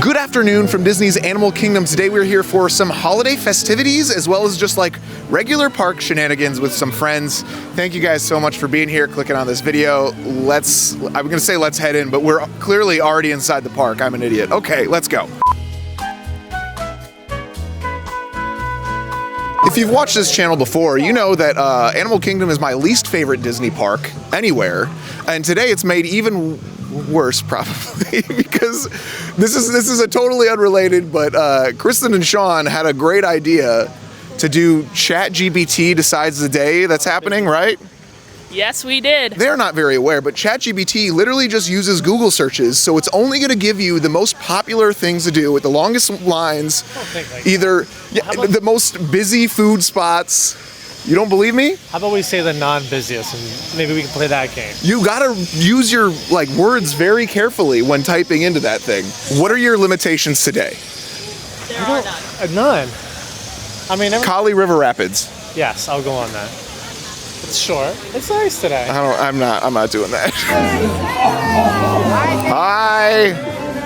Good afternoon from Disney's Animal Kingdom. Today we're here for some holiday festivities as well as just like regular park shenanigans with some friends. Thank you guys so much for being here, clicking on this video. I'm gonna say let's head in, but we're clearly already inside the park. I'm an idiot. Okay, let's go. If you've watched this channel before, you know that Animal Kingdom is my least favorite Disney park anywhere, and today it's made even worse probably because this is a totally unrelated, but Kristen and Sean had a great idea to do ChatGPT decides the day that's happening, right? Yes, we did. They're not very aware, but ChatGPT literally just uses Google searches, so it's only going to give you the most popular things to do with the longest lines, the most busy food spots. You don't believe me? How about we say the non-busiest and maybe we can play that game? You gotta use your words very carefully when typing into that thing. What are your limitations today? There are none. None. I mean, Kali River Rapids. Yes, I'll go on that. It's short. It's nice today. I'm not doing that.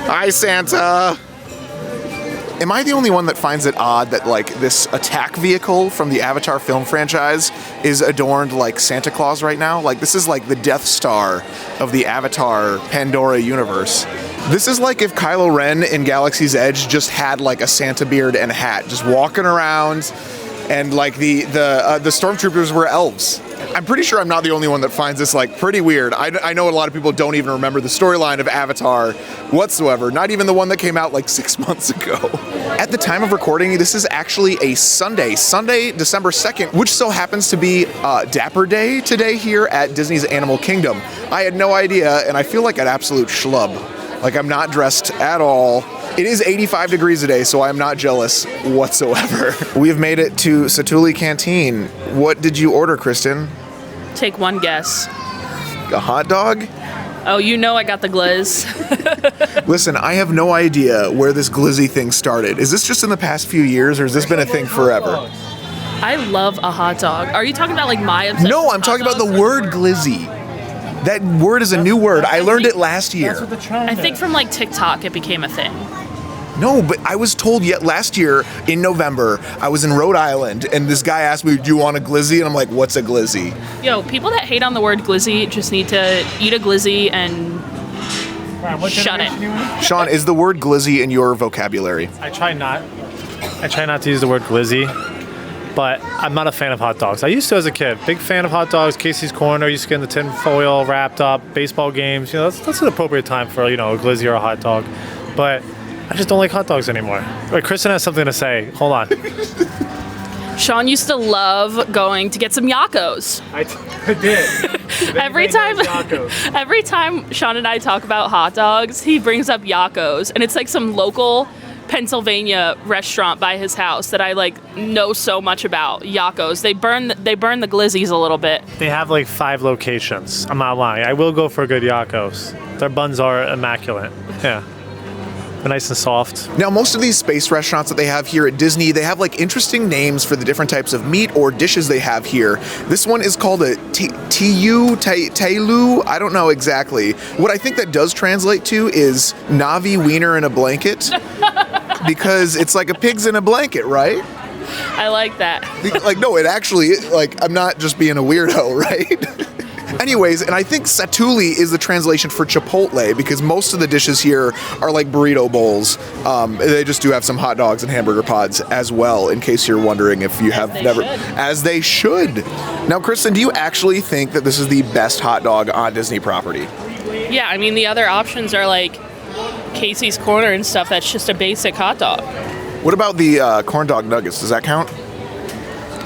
Hi, Santa. Am I the only one that finds it odd that like this attack vehicle from the Avatar film franchise is adorned like Santa Claus right now? Like this is like the Death Star of the Avatar Pandora universe. This is like if Kylo Ren in Galaxy's Edge just had like a Santa beard and a hat, just walking around, and like the stormtroopers were elves. I'm pretty sure I'm not the only one that finds this like pretty weird. I know a lot of people don't even remember the storyline of Avatar whatsoever, not even the one that came out like 6 months ago. At the time of recording, this is actually a Sunday, December 2nd, which so happens to be Dapper Day today here at Disney's Animal Kingdom. I had no idea, and I feel like an absolute schlub. Like I'm not dressed at all. It is 85 degrees today, so I'm not jealous whatsoever. We have made it to Satuli Canteen. What did you order, Kristen? Take one guess. A hot dog? Oh, you know I got the glizz. Listen, I have no idea where this glizzy thing started. Is this just in the past few years, or has this been a thing forever? I love a hot dog. Are you talking about like my obsession? No, I'm talking about the word glizzy. That word is a new word. I learned it last year. I think from like TikTok it became a thing. No, but I was told last year in November, I was in Rhode Island, and this guy asked me, do you want a glizzy? And I'm like, what's a glizzy? Yo, people that hate on the word glizzy just need to eat a glizzy and shut it. Sean, is the word glizzy in your vocabulary? I try not to use the word glizzy, but I'm not a fan of hot dogs. I used to as a kid. Big fan of hot dogs, Casey's Corner, used to get in the tin foil wrapped up, baseball games. You know, that's an appropriate time for, a glizzy or a hot dog. But I just don't like hot dogs anymore. Wait, Kristen has something to say. Hold on. Sean used to love going to get some Yakos. I did. Every time Sean and I talk about hot dogs, he brings up Yakos, and it's like some local Pennsylvania restaurant by his house that I know so much about. Yakos. They burn the glizzies a little bit. They have like 5 locations. I'm not lying. I will go for a good Yakos. Their buns are immaculate. Yeah. They're nice and soft. Now, most of these space restaurants that they have here at Disney, they have interesting names for the different types of meat or dishes they have here. This one is called a Tailu. I don't know exactly. What I think that does translate to is Navi wiener in a blanket, because it's like a pig's in a blanket, right? I like that. No, it actually, I'm not just being a weirdo, right? Anyways, and I think Satuli is the translation for Chipotle, because most of the dishes here are like burrito bowls. They just do have some hot dogs and hamburger pods as well, in case you're wondering if you have never. As they should. Now, Kristen, do you actually think that this is the best hot dog on Disney property? Yeah, I mean, the other options are like Casey's Corner and stuff. That's just a basic hot dog. What about the corn dog nuggets? Does that count?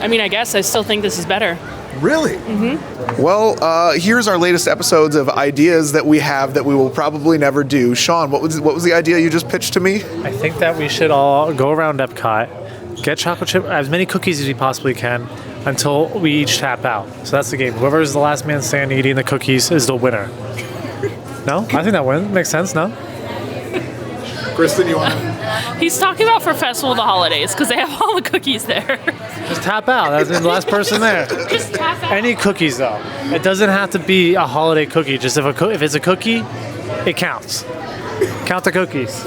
I mean, I guess I still think this is better. Really? Mm-hmm. Well, here's our latest episodes of ideas that we have that we will probably never do. Sean, what was the idea you just pitched to me? I think that we should all go around Epcot, get chocolate chip, as many cookies as we possibly can, until we each tap out. So that's the game. Whoever is the last man standing eating the cookies is the winner. No? I think that makes sense, no? Kristen, you want to? He's talking about for Festival of the Holidays, because they have all the cookies there. Just tap out. That's the last person there. Just tap out. Any cookies, though. It doesn't have to be a holiday cookie. Just if it's a cookie, it counts. Count the cookies.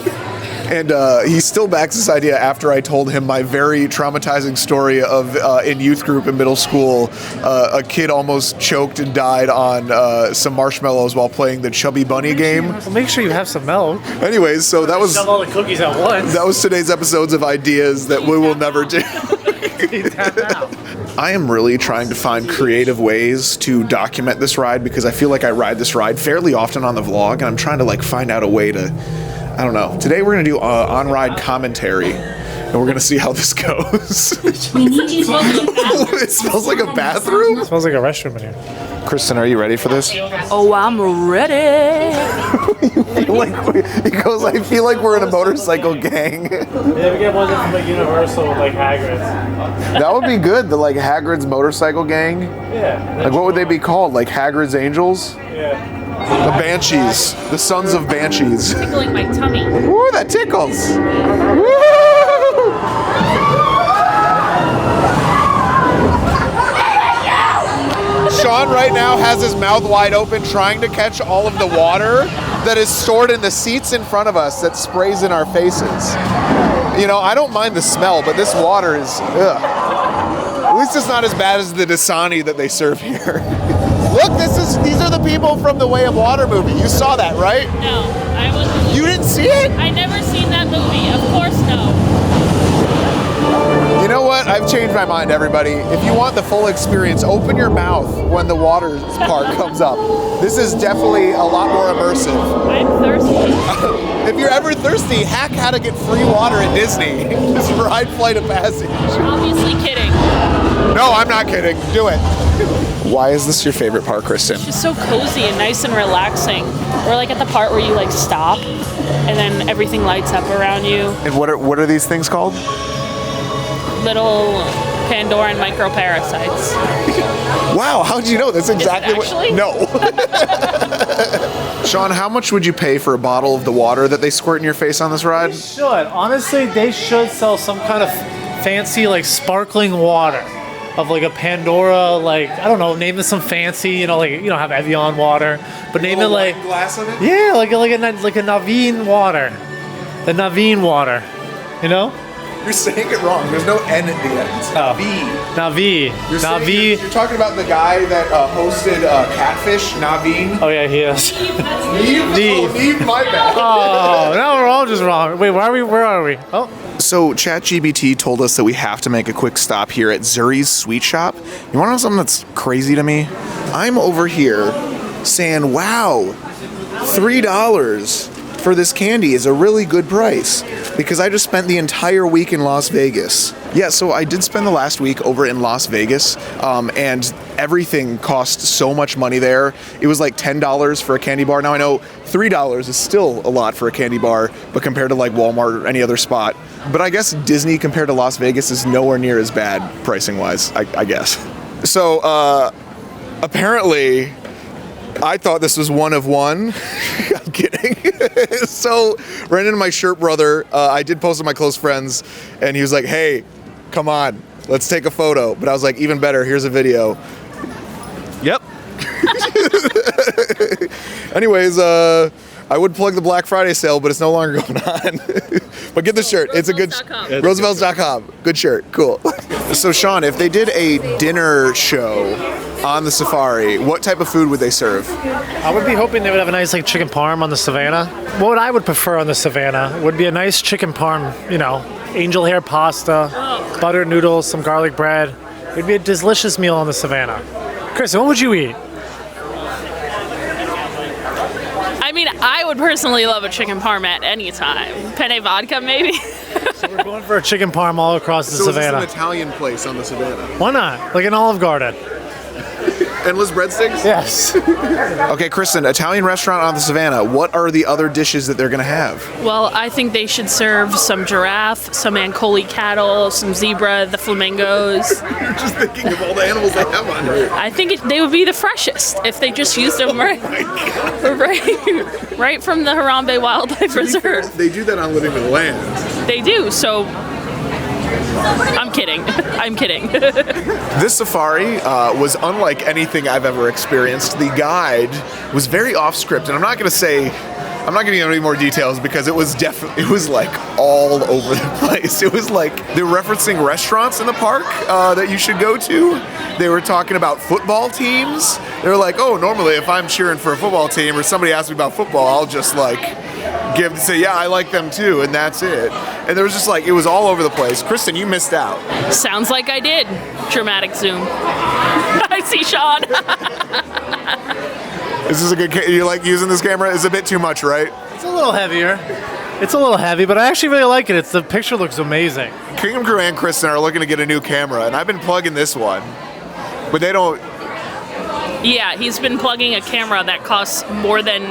And he still backs this idea after I told him my very traumatizing story of in youth group in middle school, a kid almost choked and died on some marshmallows while playing the Chubby Bunny game. Well, make sure you have some milk. Anyways, so that was Shove all the cookies at once. that was today's episodes of ideas that we will never do. I am really trying to find creative ways to document this ride because I feel like I ride this ride fairly often on the vlog, and I'm trying to like find out a way to, I don't know. Today we're gonna do on-ride commentary, and we're gonna see how this goes. We need you to It smells like a bathroom. It smells like a restroom in here. Kristen, are you ready for this? Oh, I'm ready. He goes, I feel like we're in a motorcycle gang. Yeah, we get one from like Universal with like Hagrid's. That would be good, the like Hagrid's motorcycle gang. Yeah. Like what would they be called? Like Hagrid's Angels? Yeah. The Banshees. The Sons of Banshees. Tickling my tummy. Woo, that tickles. Woo! Sean right now has his mouth wide open trying to catch all of the water that is stored in the seats in front of us that sprays in our faces. You know, I don't mind the smell, but this water is, ugh. At least it's not as bad as the Dasani that they serve here. Look, these are the people from the Way of Water movie. You saw that, right? No, I wasn't. You didn't see it? I never seen that movie. Of course, no. You know what? I've changed my mind, everybody. If you want the full experience, open your mouth when the water part comes up. This is definitely a lot more immersive. I'm thirsty. If you're ever thirsty, hack how to get free water at Disney. Just ride Flight of Passage. Obviously kidding. No, I'm not kidding. Do it. Why is this your favorite part, Kristen? It's so cozy and nice and relaxing. We're like at the part where you like stop and then everything lights up around you. And what are these things called? Little Pandoran microparasites. Wow, how'd you know? That's exactly Is it actually? No. Sean, how much would you pay for a bottle of the water that they squirt in your face on this ride? Should. Honestly, they should sell some kind of fancy, like, sparkling water. Of like a Pandora, like, I don't know, name it some fancy, you know, like, you don't have Evian water, but name it like, glass of it? yeah, like a Naveen water. The Naveen water, you know? You're saying it wrong. There's no N at the end. It's Navi. You're talking about the guy that hosted Catfish, Naveen. Oh yeah, he is. Neve, my bad. Oh, no, we're all just wrong. Wait, where are we? Oh. So ChatGPT told us that we have to make a quick stop here at Zuri's Sweet Shop. You want to know something that's crazy to me? I'm over here saying, wow, $3 for this candy is a really good price because I just spent the entire week in Las Vegas. Yeah, so I did spend the last week over in Las Vegas, and everything cost so much money there. It was like $10 for a candy bar. Now I know $3 is still a lot for a candy bar, but compared to like Walmart or any other spot. But I guess Disney compared to Las Vegas is nowhere near as bad pricing wise, I guess. So apparently I thought this was one of one. I'm kidding. So ran into my shirt brother. I did post to my close friends, and he was like, hey, come on, let's take a photo. But I was like, even better, here's a video. Yep. Anyways, I would plug the Black Friday sale, but it's no longer going on. But get the shirt. It's a good Roosevelt's.com. Good shirt. Cool. So Sean, if they did a dinner show on the safari, what type of food would they serve? I would be hoping they would have a nice like chicken parm on the Savannah. What I would prefer on the Savannah would be a nice chicken parm, you know, angel hair pasta, buttered noodles, some garlic bread. It'd be a delicious meal on the Savannah. Kristen, what would you eat? I mean, I would personally love a chicken parm at any time. Penne vodka, maybe? So we're going for a chicken parm all across the Savannah. So is this an Italian place on the Savannah? Why not? Like an Olive Garden. Endless breadsticks? Yes. Okay, Kristen, Italian restaurant on the Savannah. What are the other dishes that they're going to have? Well, I think they should serve some giraffe, some Ancoli cattle, some zebra, the flamingos. You're just thinking of all the animals they have on here. I think they would be the freshest if they just used them right from the Harambe Wildlife Reserve. They do that on Living with the Land. They do, so I'm kidding. I'm kidding. This safari was unlike anything I've ever experienced. The guide was very off script, and I'm not going to say I'm not giving you any more details because it was like all over the place. It was like they were referencing restaurants in the park that you should go to. They were talking about football teams. They were like, oh, normally if I'm cheering for a football team or somebody asks me about football, I'll just like say, yeah, I like them too, and that's it. And there was just like, it was all over the place. Kristen, you missed out. Sounds like I did. Dramatic zoom. I see Sean. Is this a good, you like using this camera? It's a bit too much, right? It's a little heavier. It's a little heavy, but I actually really like it. The picture looks amazing. Kingdom Crew and Kristen are looking to get a new camera, and I've been plugging this one, but they don't. Yeah, he's been plugging a camera that costs more than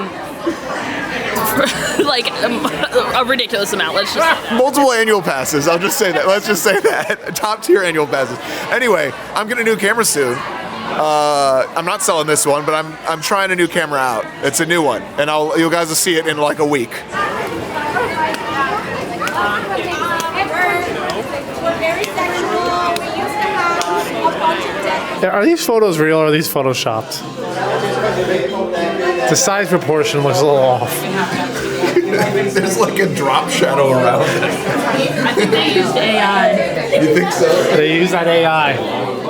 like a ridiculous amount. Let's just multiple annual passes. I'll just say that. Let's just say that. Top tier annual passes. Anyway, I'm getting a new camera soon. I'm not selling this one, but I'm trying a new camera out. It's a new one, and you guys will see it in like a week. Are these photos real or are these photoshopped? The size proportion looks a little off. There's like a drop shadow around it. I think they used AI. You think so? They use that AI.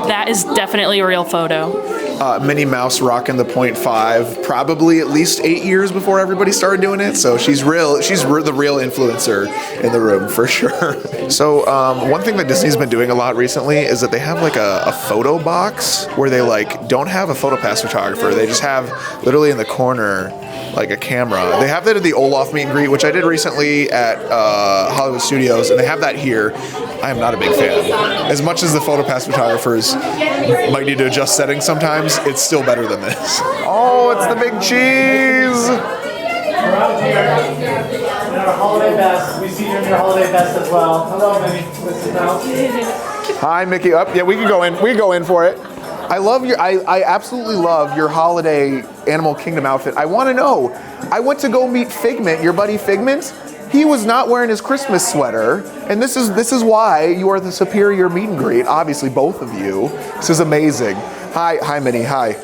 That is definitely a real photo. Minnie Mouse rocking the .5, probably at least 8 years before everybody started doing it. So she's the real influencer in the room for sure. So one thing that Disney's been doing a lot recently is that they have like a photo box where they like don't have a PhotoPass photographer. They just have literally in the corner like a camera. They have that at the Olaf meet and greet, which I did recently at Hollywood Studios, and they have that here. I am not a big fan. As much as the PhotoPass photographers might need to adjust settings sometimes, it's still better than this. Oh, it's the big cheese! We're out here in our holiday best. We see you in your holiday best as well. Hello, Minnie. Listen out. Hi, Mickey. Up. Yeah, we can go in. We can go in for it. I love your. I absolutely love your holiday Animal Kingdom outfit. I want to know. I went to go meet Figment, your buddy Figment. He was not wearing his Christmas sweater, and this is why you are the superior meet and greet. Obviously, both of you. This is amazing. Hi, Minnie. Hi.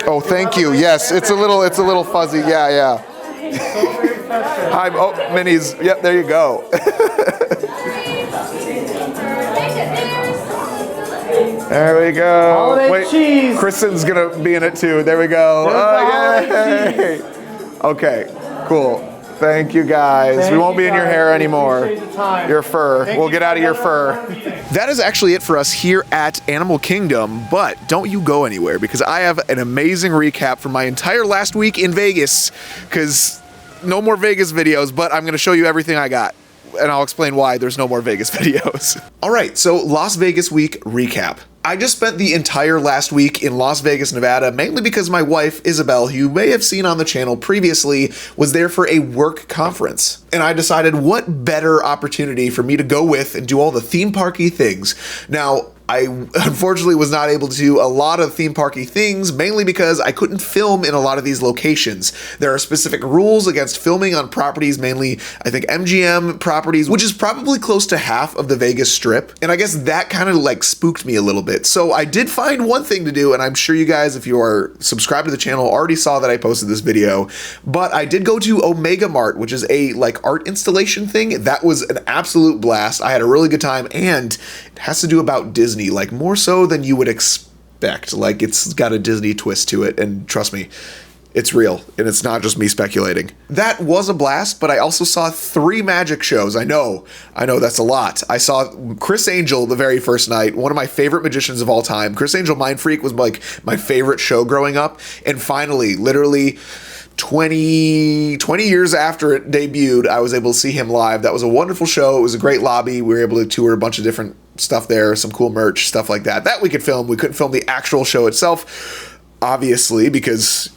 Oh, thank you. Yes, it's a little fuzzy. Yeah. Hi. Oh, Minnie's. Yep. There you go. There we go. Holiday Wait, cheese. Kristen's gonna be in it too. There we go. Yay. Okay, cool. Thank you guys. We won't be in your hair anymore. Your fur. We'll get out of your fur. That is actually it for us here at Animal Kingdom, but don't you go anywhere because I have an amazing recap from my entire last week in Vegas, because no more Vegas videos, but I'm going to show you everything I got. And I'll explain why there's no more Vegas videos. All right, so Las Vegas week recap. I just spent the entire last week in Las Vegas, Nevada, mainly because my wife, Isabel, who you may have seen on the channel previously, was there for a work conference. And I decided what better opportunity for me to go with and do all the theme parky things. Now, I unfortunately was not able to do a lot of theme parky things, mainly because I couldn't film in a lot of these locations. There are specific rules against filming on properties, mainly I think MGM properties, which is probably close to half of the Vegas Strip. And I guess that kind of like spooked me a little bit. So I did find one thing to do, and I'm sure you guys, if you are subscribed to the channel, already saw that I posted this video, but I did go to Omega Mart, which is a like art installation thing. That was an absolute blast. I had a really good time, and it has to do about Disney. Like more so than you would expect. Like it's got a Disney twist to it, and trust me, it's real, and it's not just me speculating. That was a blast, but I also saw 3 magic shows. I know that's a lot. I saw Chris Angel the very first night, one of my favorite magicians of all time. Chris Angel Mind Freak was like my favorite show growing up, and finally, literally 20 years after it debuted, I was able to see him live. That was a wonderful show. It was a great lobby. We were able to tour a bunch of different stuff there, some cool merch, stuff like that. That we could film. We couldn't film the actual show itself, obviously, because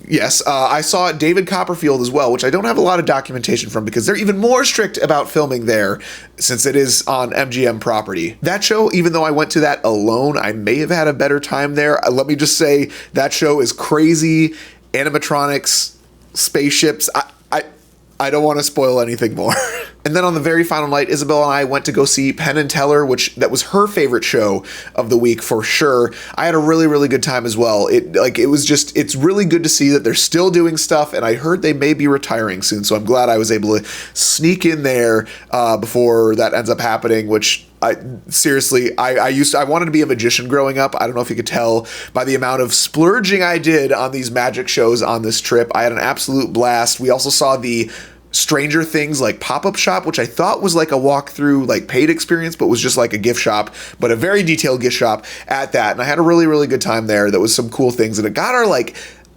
yes, I saw David Copperfield as well, which I don't have a lot of documentation from because they're even more strict about filming there since it is on MGM property. That show, even though I went to that alone, I may have had a better time there. Let me just say that show is crazy. Animatronics, spaceships. I don't want to spoil anything more. And And then on the very final night, Isabel and I went to go see Penn and Teller, that was her favorite show of the week for sure. I had a really, really good time as well. It's really good to see that they're still doing stuff, and I heard they may be retiring soon, so I'm glad I was able to sneak in there before that ends up happening, which I wanted to be a magician growing up. I don't know if you could tell by the amount of splurging I did on these magic shows on this trip. I had an absolute blast. We also saw the Stranger Things like pop-up shop, which I thought was like a walkthrough like paid experience, but was just like a gift shop, but a very detailed gift shop at that. And I had a really, really good time there. That was some cool things, and it got our like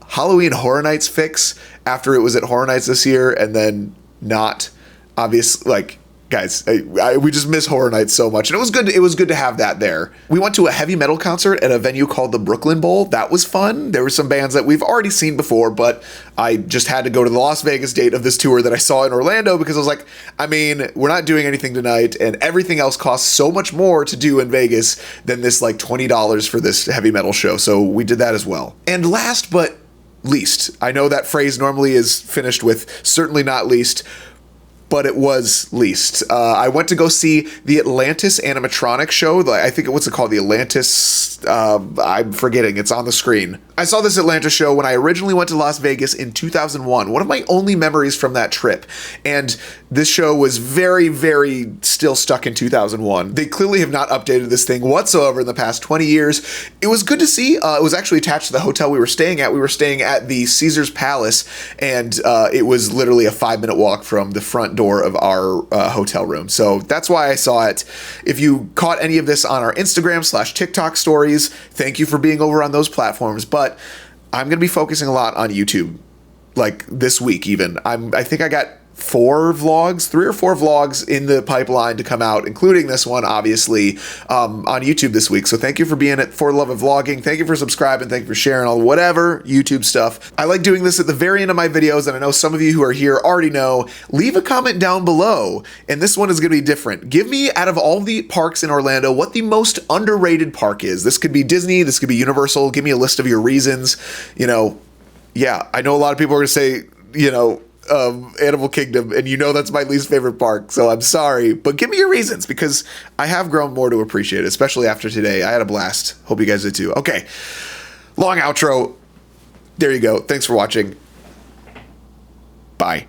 Halloween Horror Nights fix after it was at Horror Nights this year, and then not obvious like. Guys, we just miss Horror Nights so much, and it was good. It was good to have that there. We went to a heavy metal concert at a venue called the Brooklyn Bowl. That was fun. There were some bands that we've already seen before, but I just had to go to the Las Vegas date of this tour that I saw in Orlando because I was like, I mean, we're not doing anything tonight, and everything else costs so much more to do in Vegas than this like $20 for this heavy metal show. So we did that as well. And last but least, I know that phrase normally is finished with certainly not least, but it was least. I went to go see the Atlantis animatronic show. I think what's it called? The Atlantis. I'm forgetting. It's on the screen. I saw this Atlantis show when I originally went to Las Vegas in 2001. One of my only memories from that trip. And this show was very, very still stuck in 2001. They clearly have not updated this thing whatsoever in the past 20 years. It was good to see. It was actually attached to the hotel we were staying at. We were staying at the Caesars Palace, and it was literally a 5-minute walk from the front door of our hotel room. So that's why I saw it. If you caught any of this on our Instagram/TikTok stories, thank you for being over on those platforms. But I'm going to be focusing a lot on YouTube, like this week even. I think I got 3 or 4 vlogs in the pipeline to come out, including this one, obviously, on YouTube this week. So thank you for being at For the Love of Vlogging. Thank you for subscribing. Thank you for sharing all whatever YouTube stuff. I like doing this at the very end of my videos, and I know some of you who are here already know. Leave a comment down below, and this one is going to be different. Give me, out of all the parks in Orlando, what the most underrated park is. This could be Disney. This could be Universal. Give me a list of your reasons. Yeah, I know a lot of people are going to say, Animal Kingdom, and that's my least favorite park, so I'm sorry, but give me your reasons, because I have grown more to appreciate it, especially after today. I had a blast. Hope you guys did too. Okay, long outro. There you go. Thanks for watching. Bye.